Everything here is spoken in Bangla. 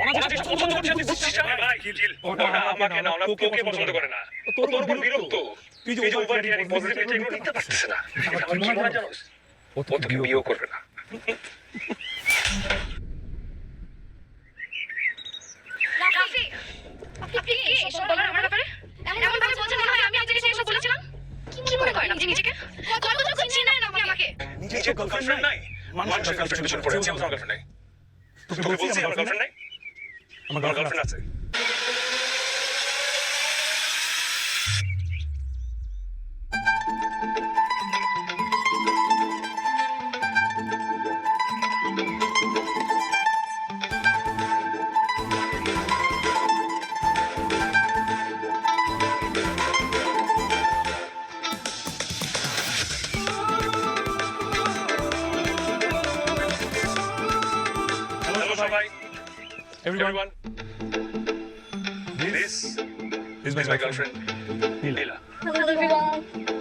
অনাথ এসব পছন্দ করছে তুই বুঝছিস না? ভাই কিল ওটা আমাকে না, ওরা তোকে পছন্দ করে না। তোর উপর বিরক্ত। তুই যে ওভার রিয়াক্ট পজিটিভ এগুলো নিতে পারছিস না। আমার কি মনে হয় জানোস? ও তোকে বিয়েও করবে না। রাফি, আপনি কি এসব বলার আমার ব্যাপারে? এমন ভাবে বলছেন মনে হয় আমি আপনাকে এসব বলেছিলাম। কি মনে করেন আপনি নিজেকে? কতটুকু চিনেন আপনি আমাকে? নিজের গার্লফ্রেন্ড নাই, মানুষের গার্লফ্রেন্ড পিছনে পড়ে আছে। আমার গার্লফ্রেন্ড নাই। তোকে বলছি আমার গার্লফ্রেন্ড নাই। আমার গার্লফ্রেন্ড আছে। হ্যালো সবাই, everyone. This is my girlfriend, Leela. Hello everyone.